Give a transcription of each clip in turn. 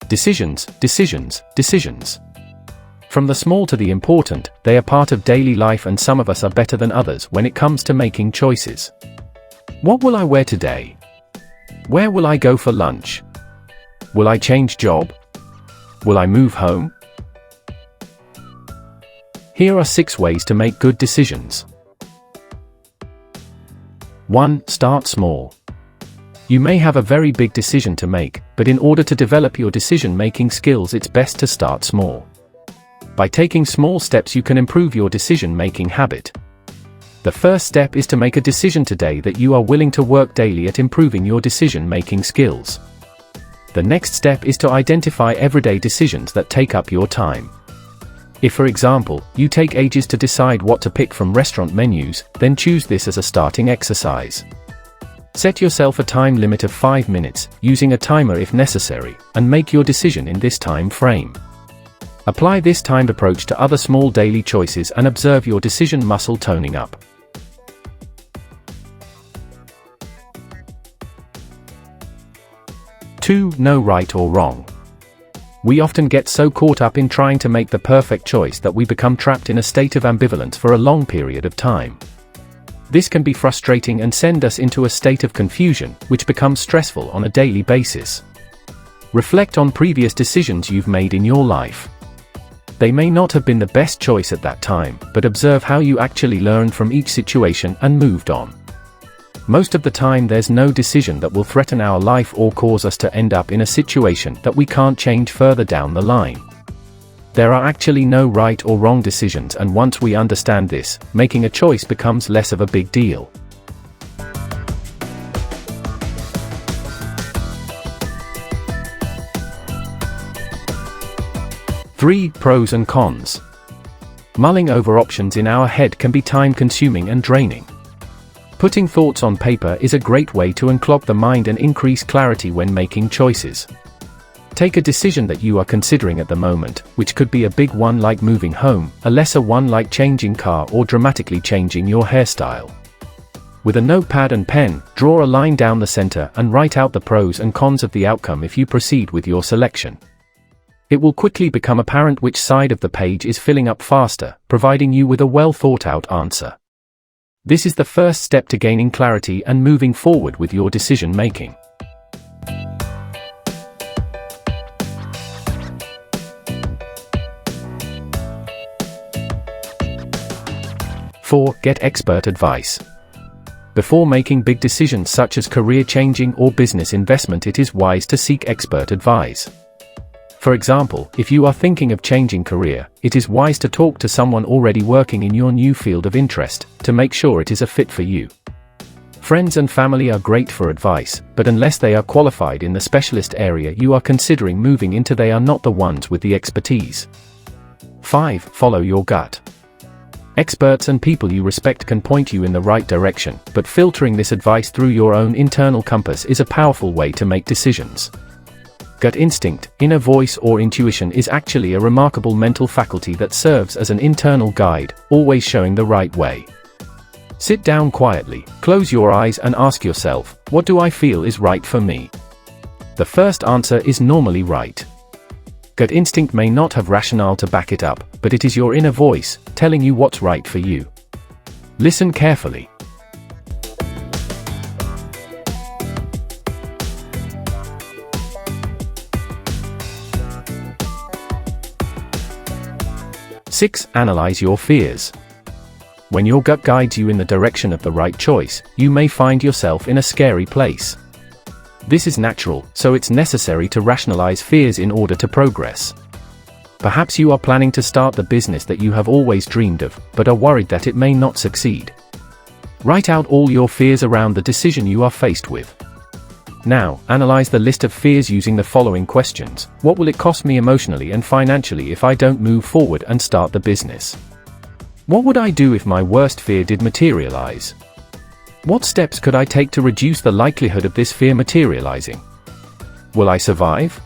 Decisions, decisions, decisions. From the small to the important, they are part of daily life, and some of us are better than others when it comes to making choices. What will I wear today? Where will I go for lunch? Will I change job? Will I move home? Here are 6 ways to make good decisions. 1. Start small. You may have a very big decision to make, but in order to develop your decision-making skills, it's best to start small. By taking small steps, you can improve your decision-making habit. The first step is to make a decision today that you are willing to work daily at improving your decision-making skills. The next step is to identify everyday decisions that take up your time. If, for example, you take ages to decide what to pick from restaurant menus, then choose this as a starting exercise. Set yourself a time limit of 5 minutes, using a timer if necessary, and make your decision in this time frame. Apply this timed approach to other small daily choices and observe your decision muscle toning up. Two, no right or wrong. We often get so caught up in trying to make the perfect choice that we become trapped in a state of ambivalence for a long period of time. This can be frustrating and send us into a state of confusion, which becomes stressful on a daily basis. Reflect on previous decisions you've made in your life. They may not have been the best choice at that time, but observe how you actually learned from each situation and moved on. Most of the time, there's no decision that will threaten our life or cause us to end up in a situation that we can't change further down the line. There are actually no right or wrong decisions, and once we understand this, making a choice becomes less of a big deal. Three, pros and cons. Mulling over options in our head can be time-consuming and draining. Putting thoughts on paper is a great way to unclog the mind and increase clarity when making choices. Take a decision that you are considering at the moment, which could be a big one like moving home, a lesser one like changing car or dramatically changing your hairstyle. With a notepad and pen, draw a line down the center and write out the pros and cons of the outcome if you proceed with your selection. It will quickly become apparent which side of the page is filling up faster, providing you with a well-thought-out answer. This is the first step to gaining clarity and moving forward with your decision-making. Four, get expert advice. Before making big decisions such as career-changing or business investment, it is wise to seek expert advice. For example, if you are thinking of changing career, it is wise to talk to someone already working in your new field of interest, to make sure it is a fit for you. Friends and family are great for advice, but unless they are qualified in the specialist area you are considering moving into, they are not the ones with the expertise. 5. Follow your gut. Experts and people you respect can point you in the right direction, but filtering this advice through your own internal compass is a powerful way to make decisions. Gut instinct, inner voice or intuition is actually a remarkable mental faculty that serves as an internal guide, always showing the right way. Sit down quietly, close your eyes and ask yourself, what do I feel is right for me? The first answer is normally right. Gut instinct may not have rationale to back it up, but it is your inner voice, telling you what's right for you. Listen carefully. Six, analyze your fears. When your gut guides you in the direction of the right choice, you may find yourself in a scary place. This is natural, so it's necessary to rationalize fears in order to progress. Perhaps you are planning to start the business that you have always dreamed of, but are worried that it may not succeed. Write out all your fears around the decision you are faced with. Now, analyze the list of fears using the following questions. What will it cost me emotionally and financially if I don't move forward and start the business? What would I do if my worst fear did materialize? What steps could I take to reduce the likelihood of this fear materializing? Will I survive?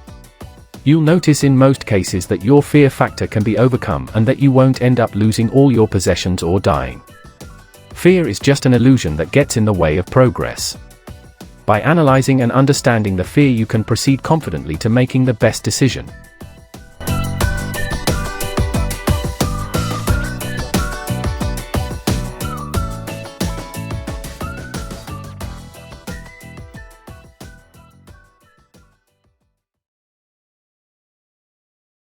You'll notice in most cases that your fear factor can be overcome and that you won't end up losing all your possessions or dying. Fear is just an illusion that gets in the way of progress. By analyzing and understanding the fear, you can proceed confidently to making the best decision.